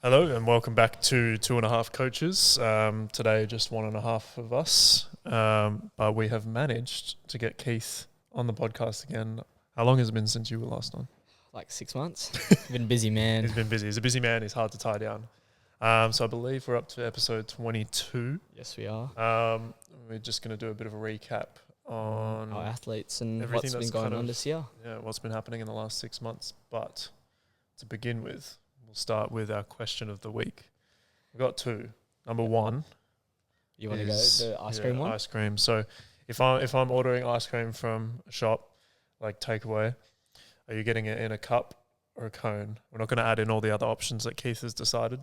Hello and welcome back to Two and a Half Coaches. Today, just one and a half of us, but we have managed to get Keith on the podcast again. How long has it been since you were last on? Like 6 months. Been busy, man. He's been busy. He's a busy man. He's hard to tie down. So I believe we're up to episode 22. Yes, we are. We're just going to do a bit of a recap on our athletes and everything what's been going on this year. Yeah, what's been happening in the last 6 months. But to begin with, we'll start with our question of the week. We've got two. Number one. You want to go the ice cream one? Ice cream. So if I'm ordering ice cream from a shop, like takeaway, are you getting it in a cup or a cone? We're not going to add in all the other options that Keith has decided,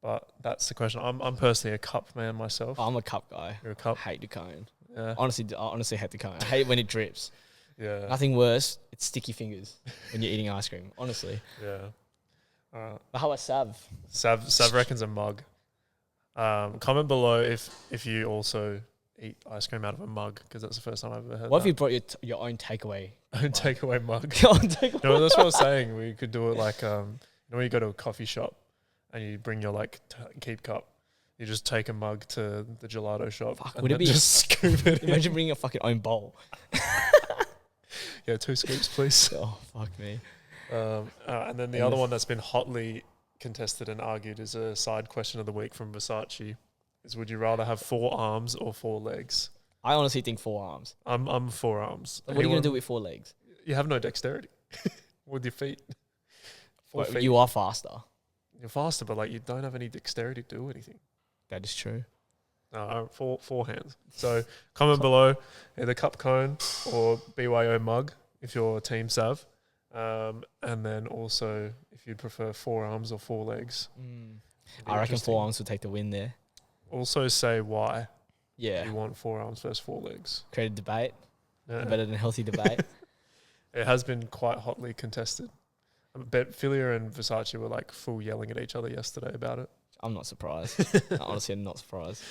but that's the question. I'm personally a cup man myself. I'm a cup guy. You're a cup? I hate the cone. Yeah. I honestly hate the cone. I hate when it drips. Yeah. Nothing worse. It's sticky fingers when you're eating ice cream. Honestly. Yeah. All right. But how about Sav? Sav reckons a mug. Comment below if you also eat ice cream out of a mug, because that's the first time I've ever heard What that. if you brought your own takeaway? Own takeaway mug. Your own takeaway. No, that's what I was saying. We could do it like, when you go to a coffee shop and you bring your keep cup, you just take a mug to the gelato shop. Fuck, and would it be just scoop it in. Imagine bringing a fucking own bowl. Yeah, 2 scoops, please. Oh, fuck me. And then the other one that's been hotly contested and argued is a side question of the week from Versace. Is would you rather have 4 arms or 4 legs? I honestly think 4 arms. I'm 4 arms. What are you going to do with 4 legs? You have no dexterity with your feet. 4 feet. You are faster. You're faster, but you don't have any dexterity to do anything. That is true. No, 4 hands. So comment below either cup cone or BYO mug if you're Team Sav. And then also if you'd prefer 4 arms or 4 legs. I reckon 4 arms will take the win there. Also say why Yeah. you want 4 arms versus 4 legs. Create a debate. Yeah. Better than a healthy debate. It has been quite hotly contested. I bet Philia and Versace were full yelling at each other yesterday about it. I'm not surprised. Honestly, I'm not surprised.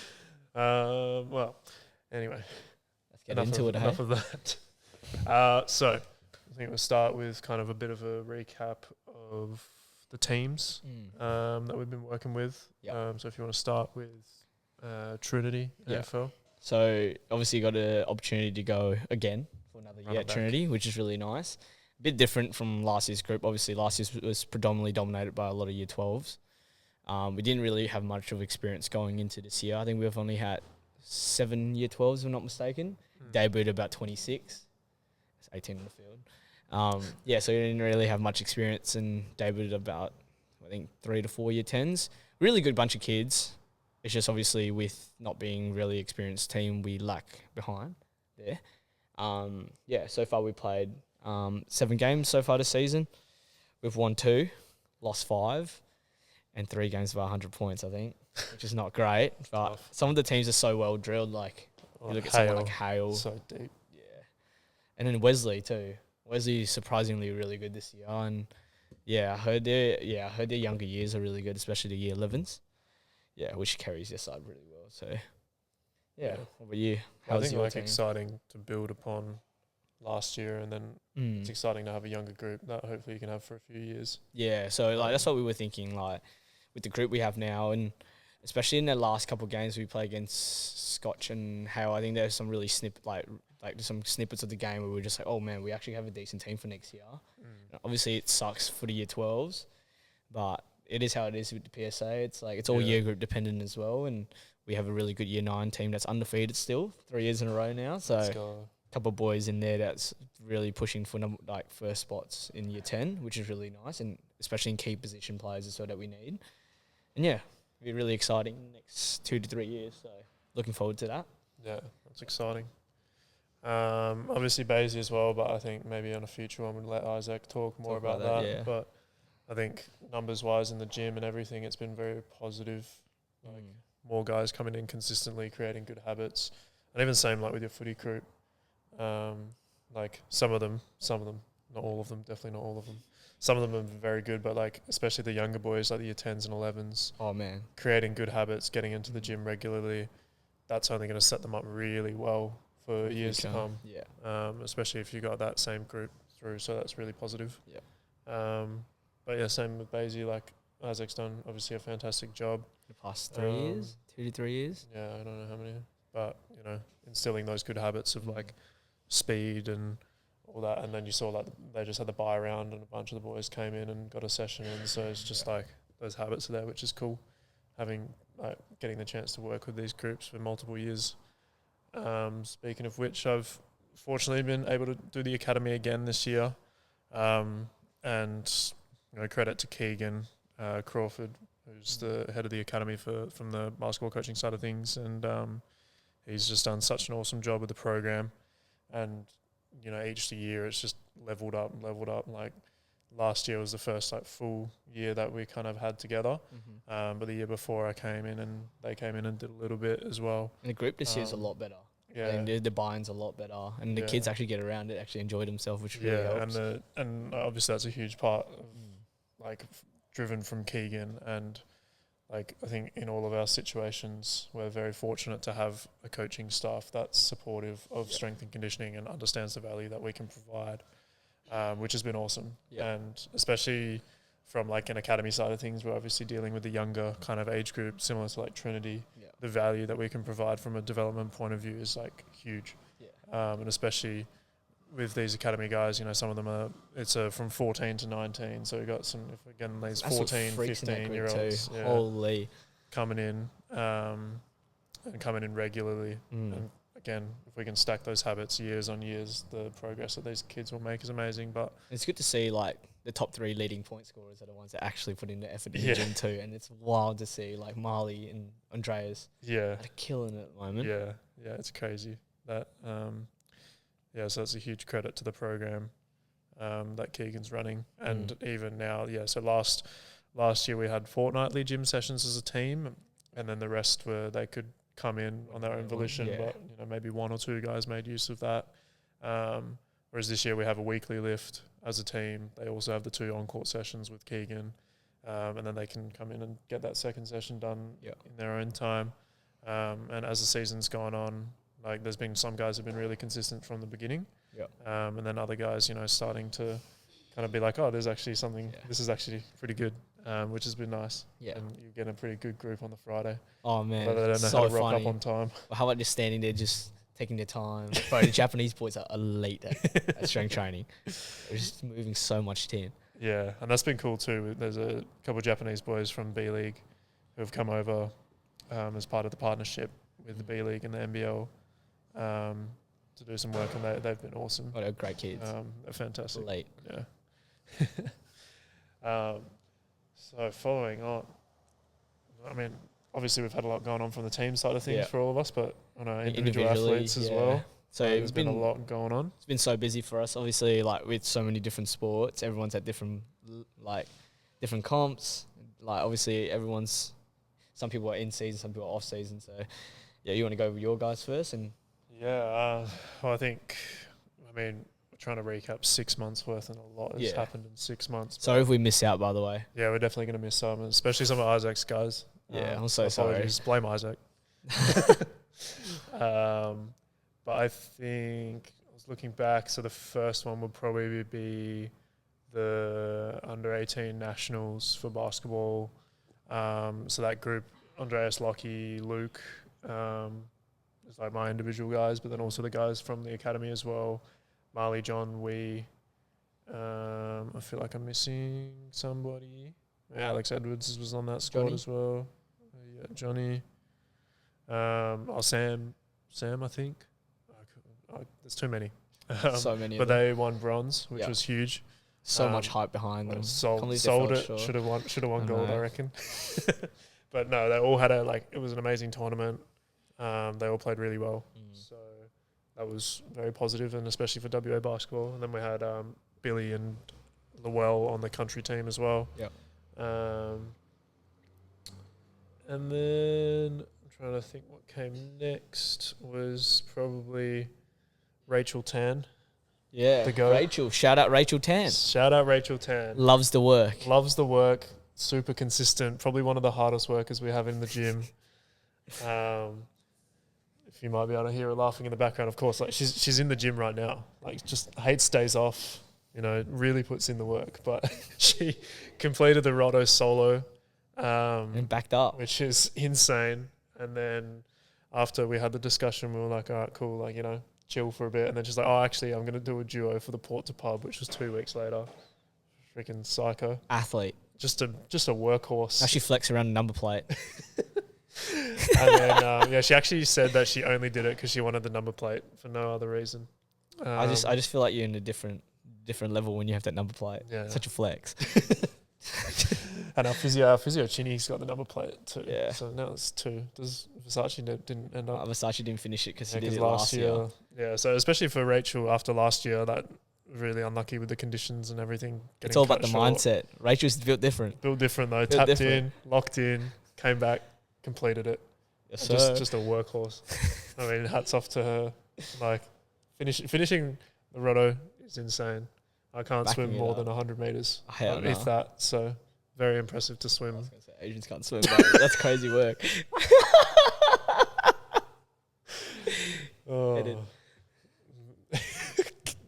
Well, anyway. Let's get into it. Enough of that. So I think we'll start with kind of a bit of a recap of the teams that we've been working with. Yep. So if you want to start with Trinity AFL. So obviously you got an opportunity to go again for another year at back. Trinity, which is really nice. A bit different from last year's group. Obviously last year was predominantly dominated by a lot of year 12s. We didn't really have much of experience going into this year. I think we've only had 7 year 12s, if I'm not mistaken. Debuted about 26. It's 18 in the field. So we didn't really have much experience and debuted about, I think, 3 to 4 year 10s. Really good bunch of kids. It's just obviously with not being really experienced team, we lack behind there. So far we played 7 games so far this season. We've won 2, lost 5, and 3 games of 100 points, I think, which is not great. But some of the teams are so well drilled. You look at someone like Hale. So deep. Yeah. And then Wesley too. Wesley is surprisingly really good this year. And I heard their younger years are really good, especially the year 11s. Yeah, which carries their side really well. So, what about you? I think exciting to build upon last year, and then it's exciting to have a younger group that hopefully you can have for a few years. Yeah, so that's what we were thinking, with the group we have now, and especially in the last couple of games we play against Scotch and Hale. I think there's some really some snippets of the game where we're just oh man, we actually have a decent team for next year. Obviously it sucks for the year 12s, but it is how it is with the PSA. It's all year group dependent as well, and we have a really good year 9 team that's undefeated still, 3 years in a row now. So a couple of boys in there that's really pushing for first spots in year 10, which is really nice, and especially in key position players is so that we need. And it'll be really exciting next 2 to 3 years. So looking forward to that. Yeah, that's exciting. Obviously Basie as well, but I think maybe on a future one we'll let Isaac talk more about that. Yeah. But I think numbers-wise in the gym and everything, it's been very positive. More guys coming in consistently, creating good habits. And even same with your footy group. Some of them, not all of them, definitely not all of them. Some of them are very good, but especially the younger boys, the year 10s and 11s. Oh, man. Creating good habits, getting into the gym regularly, that's only going to set them up really well for years to come. Yeah. Especially if you got that same group through, so that's really positive. Yeah. But same with Basie, Isaac's done obviously a fantastic job. The past 3 years, 2 to 3 years. Yeah, I don't know how many, but instilling those good habits of like speed and all that. And then you saw that they just had the buy round, and a bunch of the boys came in and got a session in. So it's just like those habits are there, which is cool. Getting the chance to work with these groups for multiple years. Speaking of which, I've fortunately been able to do the academy again this year, and credit to Keegan Crawford, who's the head of the academy from the basketball coaching side of things, and he's just done such an awesome job with the program. And each year it's just leveled up. Like last year was the first like full year that we kind of had together, but the year before I came in and they came in and did a little bit as well. And the group this year is a lot better. Yeah, and the buy-in's a lot better, and the kids actually get around it, actually enjoy themselves, which really helps. and obviously that's a huge part of like driven from Keegan, and like I think in all of our situations we're very fortunate to have a coaching staff that's supportive of strength and conditioning and understands the value that we can provide, which has been awesome. And especially from like an academy side of things, we're obviously dealing with the younger kind of age group, similar to like Trinity. The value that we can provide from a development point of view is like huge. And especially with these academy guys, some of them it's from 14 to 19. So we've got some, again, these 14, 15-year-olds Holy. coming in and coming in regularly. And again, if we can stack those habits years on years, the progress that these kids will make is amazing. But it's good to see like the top 3 leading point scorers are the ones that actually put in the effort in the gym too. And it's wild to see like Marley and Andreas. They're killing it at the moment. Yeah, it's crazy. That so it's a huge credit to the program that Keegan's running. And even now, so last year we had fortnightly gym sessions as a team, and then the rest they could come in on their own volition, but maybe 1 or 2 guys made use of that. Whereas this year we have a weekly lift as a team. They also have the 2 on-court sessions with Keegan, and then they can come in and get that second session done in their own time. And as the season's gone on, like there's been some guys have been really consistent from the beginning, and then other guys, starting to kind of be like, oh, there's actually something. This is actually pretty good, which has been nice. And you get a pretty good group on the Friday. Oh man, but they don't know how to rock up on time. Well, how about just standing there, just taking their time? Bro, the Japanese boys are elite at strength training. They're just moving so much tin. Yeah, and that's been cool too. There's a couple of Japanese boys from B League who have come over as part of the partnership with the B League and the NBL. To do some work, and they've been awesome. Oh, they're great kids. They're fantastic. Late. So following on, I mean, obviously we've had a lot going on from the team side of things for all of us, but on our individual athletes as well. So there's been a lot going on. It's been so busy for us, obviously, like with so many different sports. Everyone's at different comps. Like obviously some people are in season, some people are off season. So you want to go with your guys first? And well, I mean, we're trying to recap 6 months worth, and a lot has happened in 6 months. Sorry if we miss out, by the way. Yeah, we're definitely going to miss some, especially some of Isaac's guys. I'm so sorry. Blame Isaac. But I think I was looking back, so the first one would probably be the under-18 nationals for basketball. So that group, Andreas, Lockie, Luke, is like my individual guys, but then also the guys from the academy as well. Marley, John, I feel like I'm missing somebody. Alex Edwards was on that squad as well. Johnny. Sam, I think. There's too many. So many. But they won bronze, which was huge. So much hype behind them. Sold it. Sure. Should have won gold, I reckon. But no, they all had it was an amazing tournament. They all played really well. So that was very positive, and especially for WA basketball. And then we had Billy and Lowell on the country team as well. And then I'm trying to think what came next was probably Rachel Tan. Yeah, Rachel. Shout out Rachel Tan. Loves the work. Super consistent. Probably one of the hardest workers we have in the gym. If you might be able to hear her laughing in the background, of course, like she's in the gym right now. Like just hates days off. really puts in the work. But she completed the Roto solo, And backed up. which is insane. And then after we had the discussion, we were like, all right, cool, like, chill for a bit. And then she's like, oh, actually, I'm going to do a duo for the Port to Pub, which was 2 weeks later. Freaking psycho. Athlete. Just a workhorse. Now she flex around a number plate. And then, she actually said that she only did it because she wanted the number plate for no other reason. I just feel like you're in a different level when you have that number plate. Yeah. Such a flex. And our physio Chinny's got the number plate too. Yeah. So now it's 2. Does Versace didn't end up? Versace didn't finish it because he did it 'cause last year. Yeah. So especially for Rachel after last year, that really unlucky with the conditions and everything. It's all about the short. mindset. Rachel's built different. Built different though. Built Tapped different. in, locked in, came back, completed it. Yes, Just a workhorse. I mean, hats off to her. Like finishing the Roto is insane. I can't Backing swim it more up. than 100 meters. Hell If no. that. So very impressive to I swim. was gonna say, Asians can't swim, but that's crazy work. Oh. Edit.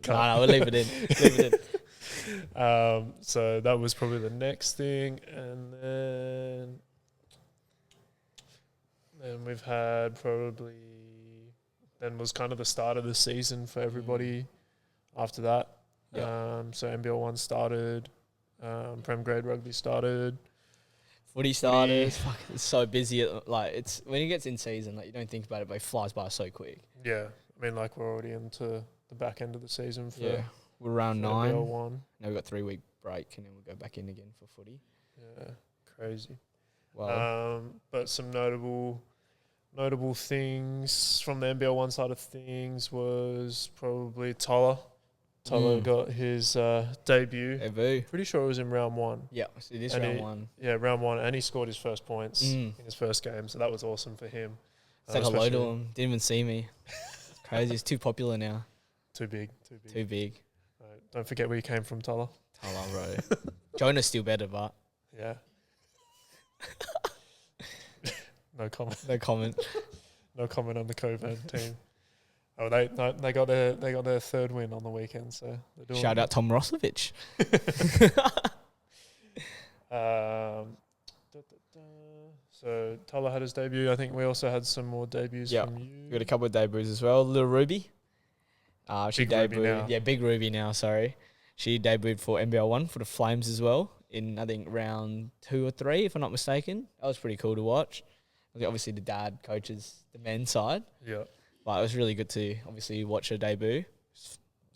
No, we'll leave it in. Leave it in. So that was probably the next thing, and then we've had then was kind of the start of the season for everybody. After that, Yep. So NBL 1 started, Prem Grade Rugby started. Footy started. Fuck, it's so busy. It's when it gets in season, like you don't think about it, but it flies by so quick. Yeah, I mean, like we're already into the back end of the season for We're round for 9. NBL 1. Now we've got 3-week break, and then we'll go back in again for footy. Yeah, crazy. Well, But some notable things from the NBL 1 side of things was probably Tola. Tola got his debut. Pretty sure it was in round 1. Yeah, so it is And round 1. Yeah, round 1, and he scored his first points in his first game, so that was awesome for him. Said hello to him. Didn't even see me. It's crazy. It's too popular now. Too big. Too big. Right, don't forget where you came from, Tola. Hello, bro. Jonah's still better, but Yeah. No comment. no comment. No comment on the Coburn team. Oh, they got their third win on the weekend, so they're doing Shout out Tom Rosovich. So Tola had his debut. I think we also had some more debuts from you. We got a couple of debuts as well. Little Ruby. She Big Ruby debuted. now. Yeah, Big Ruby now, sorry. She debuted for NBL 1 for the Flames as well in, I think, round 2 or 3, if I'm not mistaken. That was pretty cool to watch. Obviously, the dad coaches the men's side. Yeah. But it was really good to obviously watch her debut.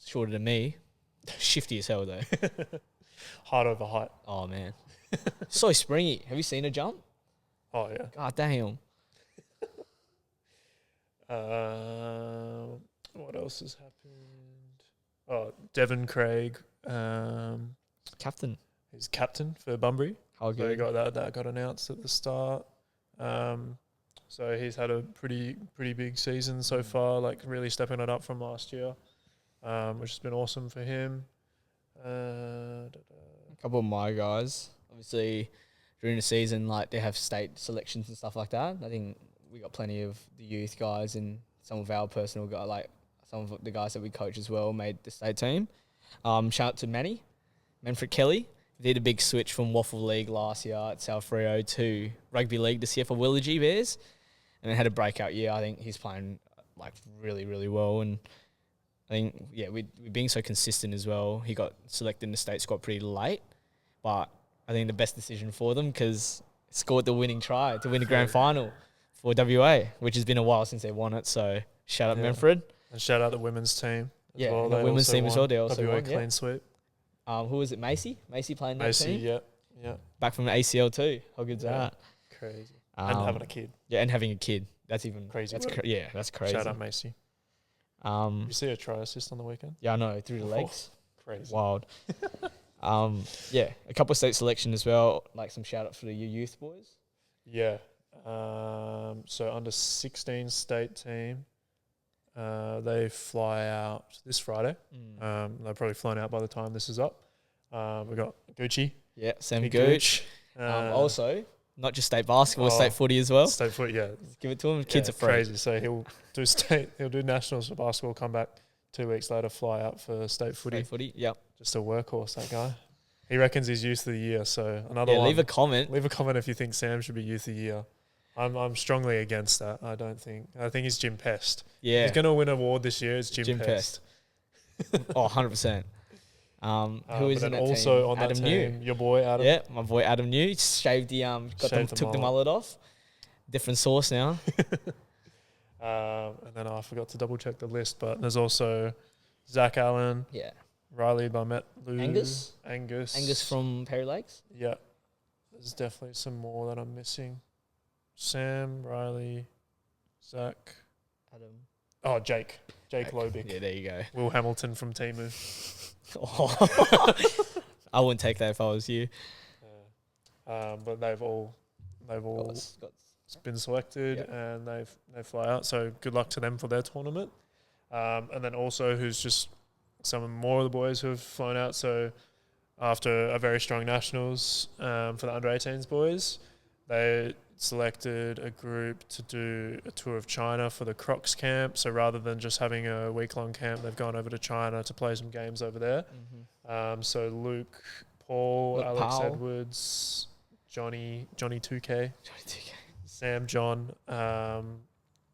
Shorter than me. Shifty as hell, though. Height over height. Oh, man. So springy. Have you seen her jump? Oh, yeah. God damn. What else has happened? Oh, Devon Craig. Captain. He's captain for Bunbury. Oh, So he good. got that got announced at the start. So he's had a pretty big season so far, like really stepping it up from last year, which has been awesome for him. A couple of my guys, obviously, during the season, like they have state selections and stuff like that. I think we got plenty of the youth guys and some of our personal guys, like some of the guys that we coach as well, made the state team. Shout out to Manfred Kelly. He did a big switch from Waffle League last year at South Rio to Rugby League this year for Willagee Bears, and then had a breakout year. I think he's playing like really, really well, and I think we're being so consistent as well. He got selected in the state squad pretty late, but I think the best decision for them because scored the winning try to win the grand final for WA, which has been a while since they won it. So shout out Manfred. And shout out the women's team. Yeah, well. and the They women's also team as won well. They also WA won. clean Yeah. sweep. Who was it? Macy playing that Macy, team. yeah. Back from the ACL too. How good's that? Crazy. And having a kid. Yeah, and having a kid. That's even Crazy That's work. that's crazy. Shout out Macy. You see a try assist on the weekend? Yeah, I know, through the legs. Crazy. Wild. A couple of state selection as well. Like some shout out for the youth boys. Yeah. So under 16 state team, they fly out this Friday. They're probably flown out by the time this is up. We got Gucci. Yeah, Sam Big Gooch. Also, not just state basketball, state footy as well. State foot, yeah. Give it to him. Kids are free. Crazy. So he'll do nationals for basketball, come back 2 weeks later, fly out for state footy. State footy. Yep. just a workhorse, that guy. He reckons he's youth of the year. So another Yeah, one. leave a comment. Leave a comment if you think Sam should be youth of the year. I'm strongly against that. I think he's Jim Pest. Yeah. He's going to win an award this year. It's Jim Pest. Pest. 100%. Who is but in then that also team? on Adam that team, New. your boy Adam. Yeah, my boy Adam New. Shaved the took the mullet off. Different sauce now. And then I forgot to double check the list, but there's also Zach Allen. Yeah. Riley Barmet, Angus Angus from Perry Lakes. Yeah. There's definitely some more that I'm missing. Sam, Riley, Zach. Adam. Oh, Jake Lobick. Yeah, there you go. Will Hamilton from Timu. I wouldn't take that if I was you. But they've all been selected, and they fly out. So good luck to them for their tournament. And then also who's just some more of the boys who have flown out. So after a very strong nationals for the under-18s boys, they selected a group to do a tour of China for the Crocs camp. So rather than just having a week-long camp, they've gone over to China to play some games over there. Mm-hmm. So Luke, Paul, Alex Powell. Edwards, Johnny 2K, Sam, John,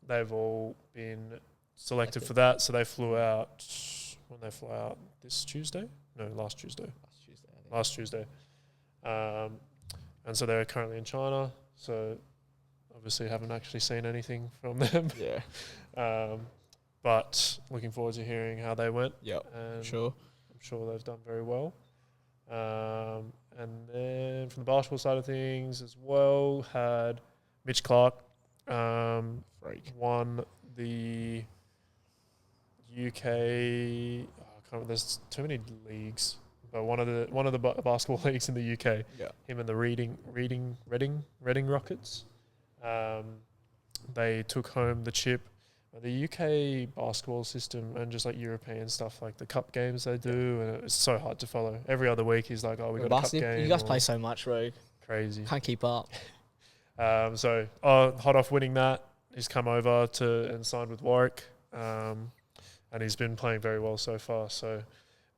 they've all been selected for that. So they flew out when they flew out this Tuesday? No, last Tuesday. Last Tuesday. And so they're currently in China. So obviously haven't actually seen anything from them. Yeah. But looking forward to hearing how they went. Yep. And Sure. I'm sure they've done very well. And then from the basketball side of things as well, had Mitch Clark won the UK. There's too many leagues, but one of the basketball leagues in the UK. Yeah. Him and the Reading Rockets. They took home the chip. The UK basketball system and just like European stuff, like the cup games they do, and it's so hard to follow. Every other week he's like, "Oh, we got a cup game." You guys play so much, bro. Crazy. Can't keep up. So hot off winning that, he's come over and signed with Warwick, and he's been playing very well so far. So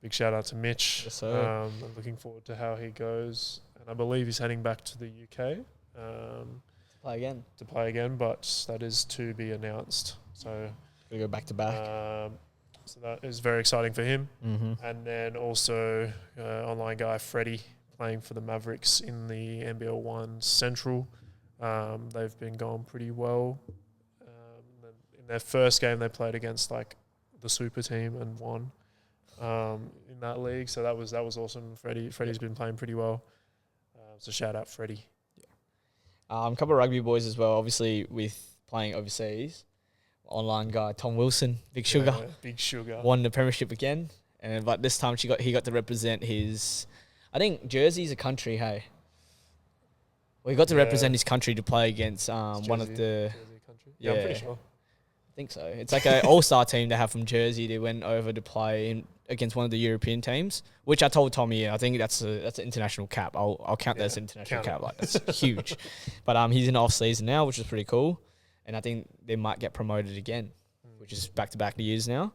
big shout out to Mitch. Yes, sir. I'm looking forward to how he goes, and I believe he's heading back to the UK to play again, but that is to be announced. So Gonna go back to back. So that is very exciting for him. Mm-hmm. And then also online guy Freddie playing for the Mavericks in the NBL 1 Central. They've been going pretty well. In their first game, they played against like the super team and won in that league. So that was awesome. Freddie's been playing pretty well. So shout out Freddie. A couple of rugby boys as well. Obviously, with playing overseas. Online guy Tom Wilson, Big Sugar, won the premiership again, but this time he got to represent his. I think Jersey's a country. Hey, well, he got to represent his country to play against one of the. Jersey country. Yeah, I'm pretty sure. I think so. It's like an all-star team they have from Jersey. They went over to play against one of the European teams, which I told Tommy. I think that's an international cap. I'll count that as an international cap. Like that's huge. But he's in off season now, which is pretty cool. And I think they might get promoted again, which is back-to-back years now.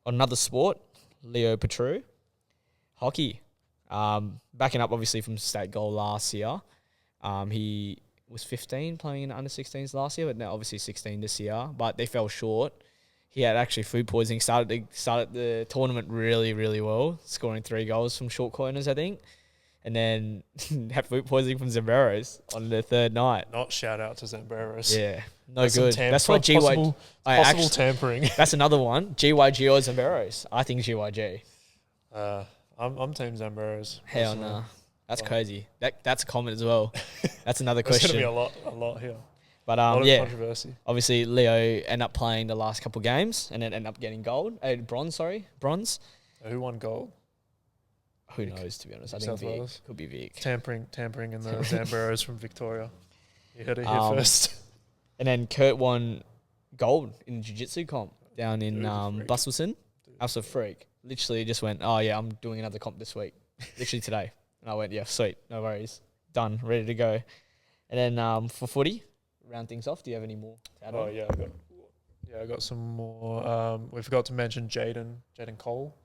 Another sport, Leo Petru, hockey. Backing up, obviously, from state goal last year. He was 15 playing in the under-16s last year, but now obviously 16 this year. But they fell short. He had actually food poisoning. Started the tournament really, really well, scoring 3 goals from short corners, I think. And then had food poisoning from Zamberos on the third night. Not shout out to Zamberos. Yeah, that's good. That's why possible tampering. That's another one. GYG or Zamberos? I think GYG. I'm team Zamberos. Hell no, that's crazy. That's a comment as well. That's another question. There's gonna be a lot here. But controversy. Obviously Leo ended up playing the last couple games and then ended up getting bronze. Who won gold? Who knows, to be honest. I think Vic. Could be Vic. Tampering in the Zamberos from Victoria. You heard it here first. And then Kurt won gold in jiu-jitsu comp down in Busselton. Absolute freak. Literally just went, oh yeah, I'm doing another comp this week. Literally today. And I went, yeah, sweet. No worries. Done. Ready to go. And then for footy, round things off, do you have any more to add on? I got some more. We forgot to mention Jaden Cole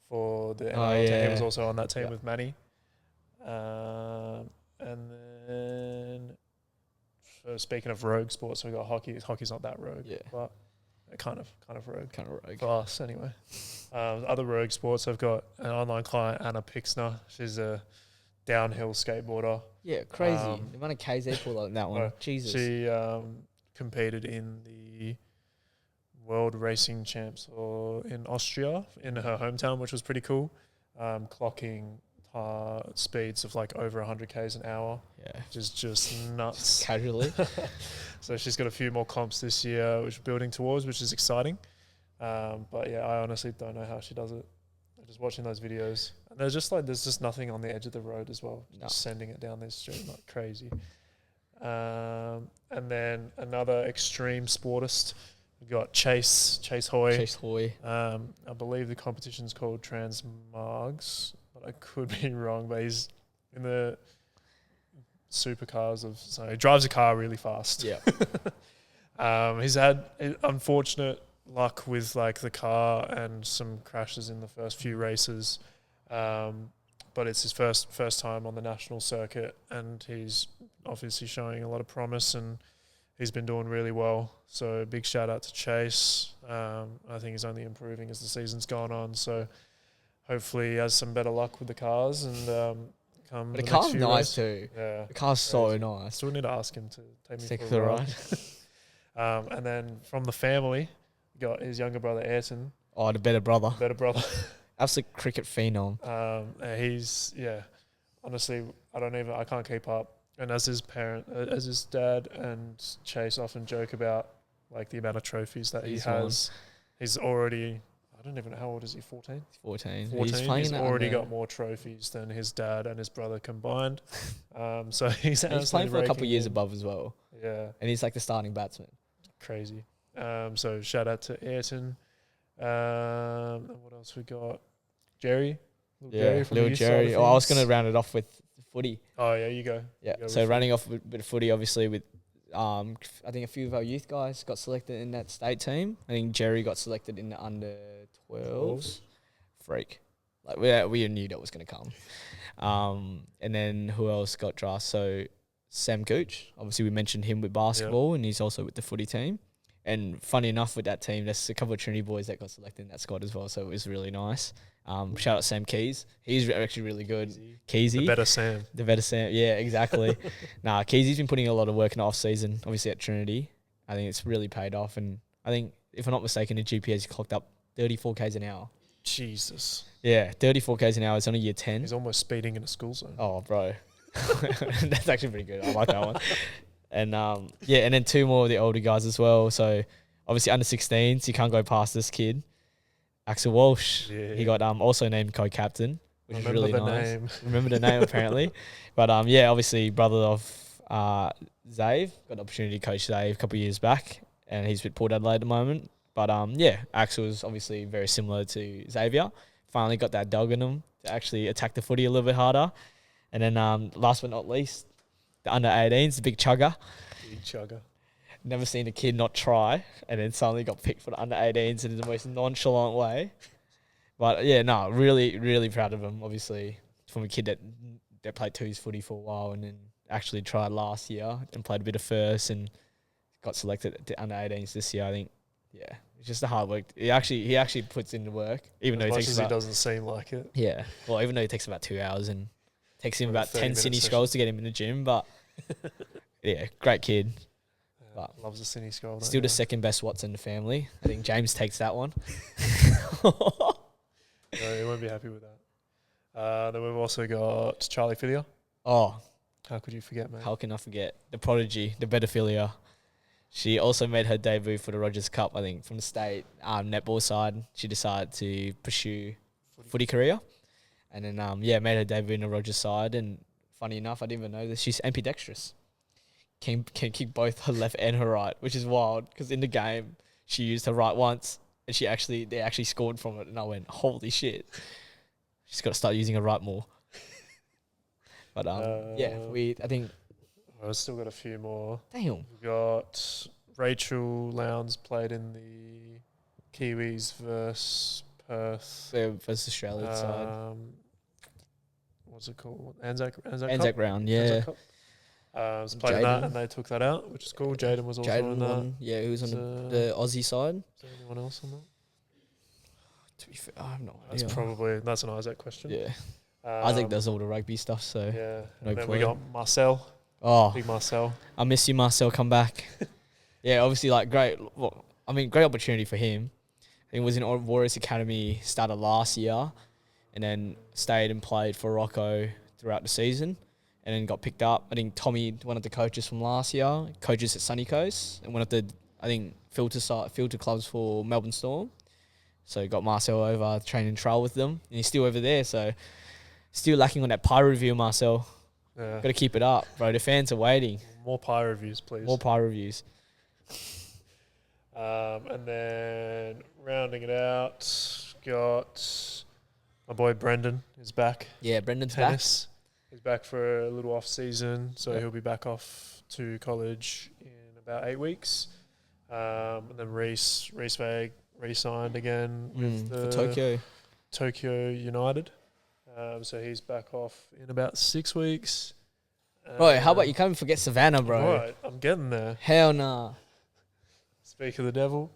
for the NRL Oh, team. yeah. He was also on that team Yeah. with Manny. And then, so speaking of rogue sports, we got hockey. Hockey's not that rogue, Yeah. but kind of rogue Kind of rogue. for us anyway. Other rogue sports, I've got an online client, Anna Pixner. She's a downhill skateboarder. Yeah, crazy. The amount of Ks they pulled on that one. Jesus. She competed in the World Racing Champs in Austria, in her hometown, which was pretty cool. Clocking speeds of like over 100 Ks an hour, which is just nuts. Just casually. So she's got a few more comps this year, which we're building towards, which is exciting. But yeah, I honestly don't know how she does it. I'm just watching those videos, and there's just nothing on the edge of the road as well. Just sending it down this street like crazy. And then another extreme sportist. We got Chase Hoy. Chase Hoy. I believe the competition's called Transmargs, but I could be wrong. But he's in the supercars so he drives a car really fast. Yeah. He's had unfortunate luck with like the car and some crashes in the first few races. But it's his first time on the national circuit, and he's obviously showing a lot of promise, and he's been doing really well. So big shout out to Chase. I think he's only improving as the season's gone on. So hopefully he has some better luck with the cars and come. But the car's nice too. Yeah, the car's so nice. Still need to ask him to take me Take for the a ride. ride. And then from the family, we got his younger brother Ayrton. Oh, the better brother. Absolute cricket phenom. He's honestly, I can't keep up. And as his dad and Chase often joke about like the amount of trophies that he has. He's already, I don't even know how old is he, 14? 14. 14. He's already got more trophies than his dad and his brother combined. So he's playing for a couple of years above as well. Yeah. And he's like the starting batsman. Crazy. So shout out to Ayrton. And what else we got? Jerry. Little Jerry. Oh, I was going to round it off with footy. Oh, yeah, you go. Yeah. So running off a bit of footy, obviously, with I think a few of our youth guys got selected in that state team. I think Jerry got selected in the under 12s. Freak. Like we knew that was going to come. And then who else got drafted? So Sam Gooch. Obviously, we mentioned him with basketball, and he's also with the footy team. And funny enough, with that team, there's a couple of Trinity boys that got selected in that squad as well. So it was really nice. Shout out Sam Keys. He's actually really good. Keysy. The better Sam. Yeah, exactly. Keysy's been putting a lot of work in the off-season, obviously at Trinity. I think it's really paid off. And I think, if I'm not mistaken, the GPS he clocked up 34 Ks an hour. Jesus. Yeah, 34 Ks an hour. It's only year 10. He's almost speeding in a school zone. Oh, bro. That's actually pretty good. I like that one. And and then two more of the older guys as well. So obviously under 16s, you can't go past this kid, Axel Walsh. Yeah. He got also named co-captain, which is really nice. Remember the name apparently. But obviously brother of Zave, got the opportunity to coach Zave a couple of years back, and he's with Port Adelaide at the moment. But Axel is obviously very similar to Xavier. Finally got that dog in him to actually attack the footy a little bit harder. And then last but not least, the under 18s, the big chugger. Never seen a kid not try, and then suddenly got picked for the under 18s in the most nonchalant way. But really, really proud of him. Obviously, from a kid that played twos footy for a while, and then actually tried last year and played a bit of first, and got selected at the under 18s this year. I think, it's just the hard work. He actually puts in the work, even though he doesn't seem like it. Yeah, well, even though it takes about 2 hours and takes him about 10 cine scrolls to get him in the gym, but great kid. But loves a cine scroll. Still the second best Watts in the family. I think James takes that one. No, he won't be happy with that. Then we've also got Charlie Fillier. Oh, how could you forget, mate? How can I forget the prodigy, the better Fillier? She also made her debut for the Rogers Cup, I think, from the state netball side. She decided to pursue footy career. And then, made her debut in the Rogers side. And funny enough, I didn't even know this. She's ambidextrous. Can kick both her left and her right, which is wild. Because in the game, she used her right once, and they actually scored from it. And I went, holy shit. She's got to start using her right more. But, I think... I've still got a few more. Damn. We've got Rachel Lowndes played in the Kiwis versus Perth. versus Australia side. What's it called? Anzac Anzac round, yeah. Anzac Cup. Was playing that Jaden. and they took that out, which is cool. Jaden was also Jaden in that. won. Yeah, he was on the Aussie side. Is there anyone else on that? To be fair, I have no That's idea. that's an Isaac question. Yeah. Isaac does all the rugby stuff, so Yeah. no And then play. we got Marcel. Oh, Big Marcel. I miss you, Marcel. Come back. Yeah, obviously, like great. Well, I mean, great opportunity for him. I think he was in Warriors Academy started last year, and then stayed and played for Rocco throughout the season, and then got picked up. I think Tommy, one of the coaches from last year, coaches at Sunny Coast, and one of the filter clubs for Melbourne Storm. So got Marcel over training trial with them, and he's still over there. So still lacking on that pie review, Marcel. Yeah. Got to keep it up, bro. The fans are waiting. More pie reviews, please. More pie reviews. And then rounding it out, got my boy Brendan is back. Yeah, Brendan's Tennis. He's back for a little off season, so Yep. he'll be back off to college in about 8 weeks. And then Reese Vag re-signed again with for Tokyo. Tokyo United. So he's back off in about 6 weeks. Bro, how about you can't even forget Savannah, bro? Right, I'm getting there. Hell nah. Speak of the devil.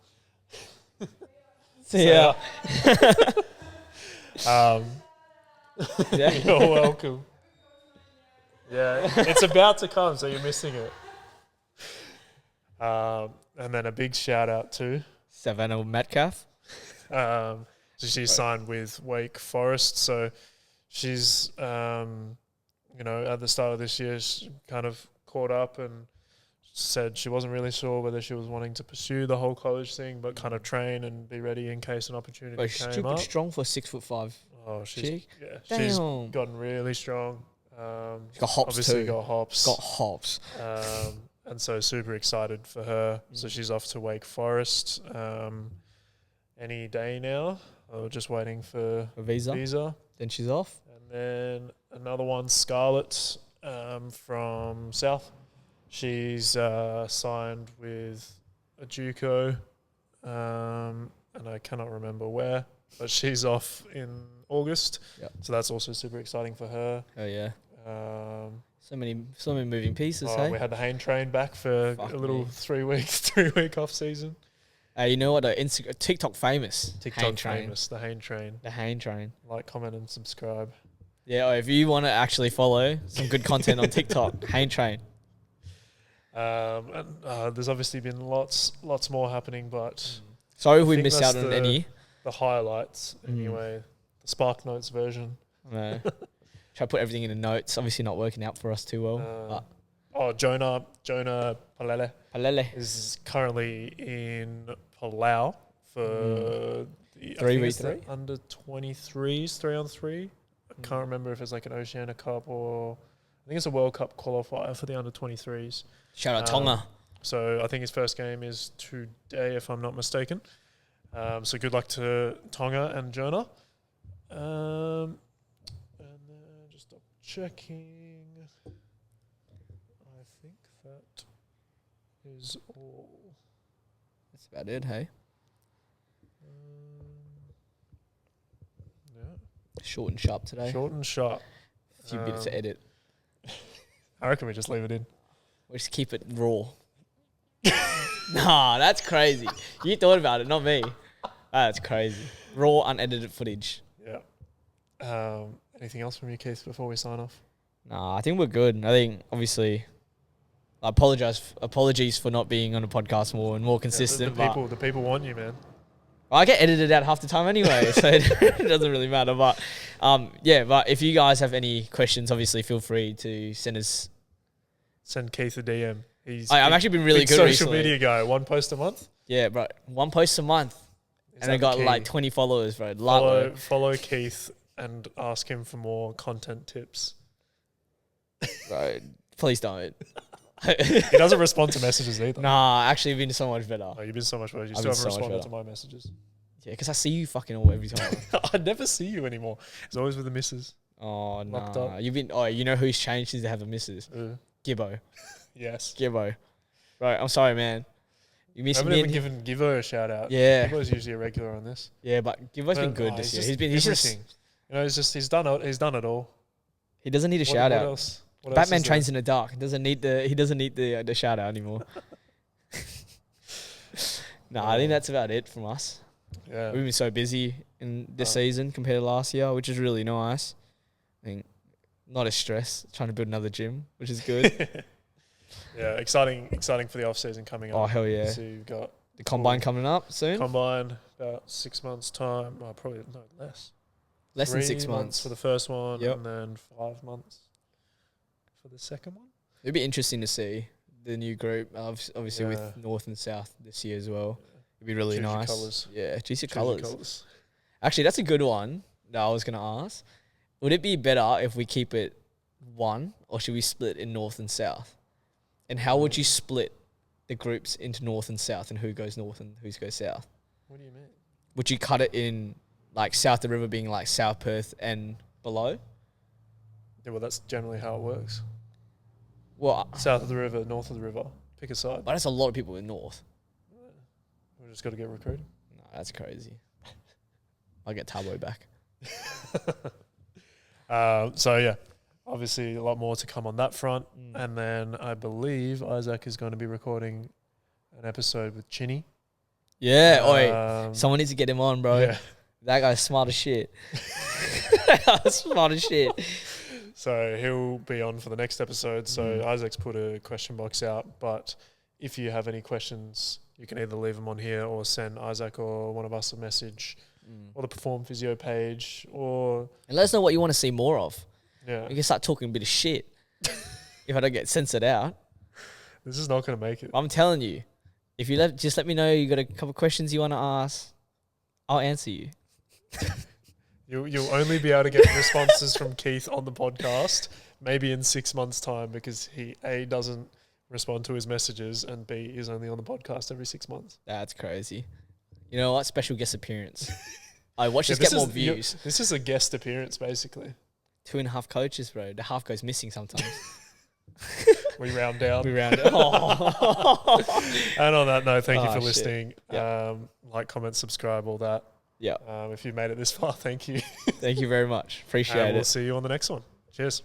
See ya. Yeah. You're welcome. Yeah, it's about to come, so you're missing it. And then a big shout out to Savannah Metcalf. so she's signed with Wake Forest. So she's at the start of this year, she kind of caught up and said she wasn't really sure whether she was wanting to pursue the whole college thing, but kind of train and be ready in case an opportunity Bro, she's came stupid up. strong for 6'5". Oh, she's Chick. she's Damn. gotten really strong. She's got hops obviously too. got hops. Got hops. And so super excited for her. So she's off to Wake Forest any day now. We're just waiting for A visa. Then she's off. And then another one, Scarlett from South. She's signed with a JUCO, and I cannot remember where, but she's off in August. Yep. So that's also super exciting for her. Oh yeah. Um, So many moving pieces. we had the Hain train back for Fuck a little me. 3 week off season. You know what? TikTok famous. TikTok Hain train. famous, the Hain train. The Hain train. Like, comment, and subscribe. Yeah, if you want to actually follow some good content on TikTok, Hain train. And there's obviously been lots more happening, but Sorry if we think missed that's out on the- any. the highlights anyway. The Spark Notes version. No. Try to put everything in the notes. Obviously not working out for us too well. Jonah Palele Palele. is currently in Palau for the 3v3? under 23s, 3-on-3. I can't remember if it's like an Oceania Cup or I think it's a World Cup qualifier for the under 23s. Shout out Tonga. So I think his first game is today, if I'm not mistaken. So good luck to Tonga and Jonah. And then just double checking. I think that is all. That's about it, hey? Yeah. Short and sharp today. Short and sharp. A few bits to edit. I reckon we just leave it in. We'll just keep it raw. Nah, that's crazy. You thought about it, not me. That's crazy. Raw, unedited footage. Yeah. Anything else from you, Keith, before we sign off? Nah, I think we're good. I think, obviously, apologies for not being on a podcast more and more consistent. The people want you, man. I get edited out half the time anyway, so it doesn't really matter. But, but if you guys have any questions, obviously feel free to send us. Send Keith a DM. I've actually been really big good social recently. media guy. 1 post a month. Yeah, bro. 1 post a month. Is And I that the got key? like 20 followers, bro. Light work. Follow Keith and ask him for more content tips. Bro, please don't. He doesn't respond to messages either. Nah, actually been so much better. Oh, you've been so much worse. You I've still been haven't so much responded to better. my messages. Yeah, because I see you fucking all every time. I never see you anymore. It's always with the missus. Oh, Locked nah. up. You know who's changed since they have a missus? Gibbo. Yes. Gibbo. Right, I'm sorry, man. You I miss haven't me even and give her a shout out. Yeah. Givo's usually a regular on this. Yeah, but Givo's been good this year. He's just everything. You know, he's done it all. he doesn't need a What shout out. else? What else Batman is there? trains in the dark. He doesn't need the shout out anymore. I think that's about it from us. Yeah. We've been so busy in this season compared to last year, which is really nice. I think not as stressed trying to build another gym, which is good. Yeah, exciting for the off season coming up. Oh hell yeah! So you've got The combine coming up soon. combine about 6 months time. Oh, probably no less. Less than 3 6 months. for the first one, Yep. and then 5 months for the second one. It'd be interesting to see the new group, obviously Yeah. with North and South this year as well. It'd be really Choose your nice. colours. Yeah, choose your Choose your colours. Actually, that's a good one that I was going to ask. Would it be better if we keep it one, or should we split in North and South? And how would you split the groups into North and South, and who goes North and who goes South? What do you mean? Would you cut it in like South the River being like South Perth and below? Yeah, well, that's generally how it works. Well, South of the river, north of the river. Pick a side. but that's a lot of people in North. We've just got to get recruited. No, that's crazy. I'll get Tabo back. So yeah, obviously a lot more to come on that front. And then I believe Isaac is going to be recording an episode with Chinny. Yeah, oi. Someone needs to get him on, bro. Yeah. That guy's smart as shit. Smart as shit. So he'll be on for the next episode. So Isaac's put a question box out. But if you have any questions, you can either leave them on here or send Isaac or one of us a message or the Perform Physio page or... And let us know what you want to see more of. Yeah. We can start talking a bit of shit if I don't get censored out. This is not going to make it. I'm telling you. If you just let me know you got a couple of questions you want to ask, I'll answer you. You'll only be able to get responses from Keith on the podcast maybe in 6 months' time because he A, doesn't respond to his messages and B, is only on the podcast every 6 months. That's crazy. You know what? Special guest appearance. I watch this get more views. This is a guest appearance, basically. 2.5 coaches, bro. The half goes missing sometimes. We round down. We round it. Oh. And on that note, thank you for shit. listening. Yep. Like, comment, subscribe, all that. Yeah. If you made it this far, thank you. Thank you very much. Appreciate And it. we'll see you on the next one. Cheers.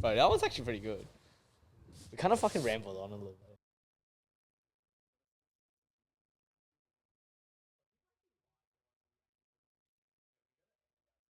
Bro, that was actually pretty good. We kind of fucking rambled on a little bit.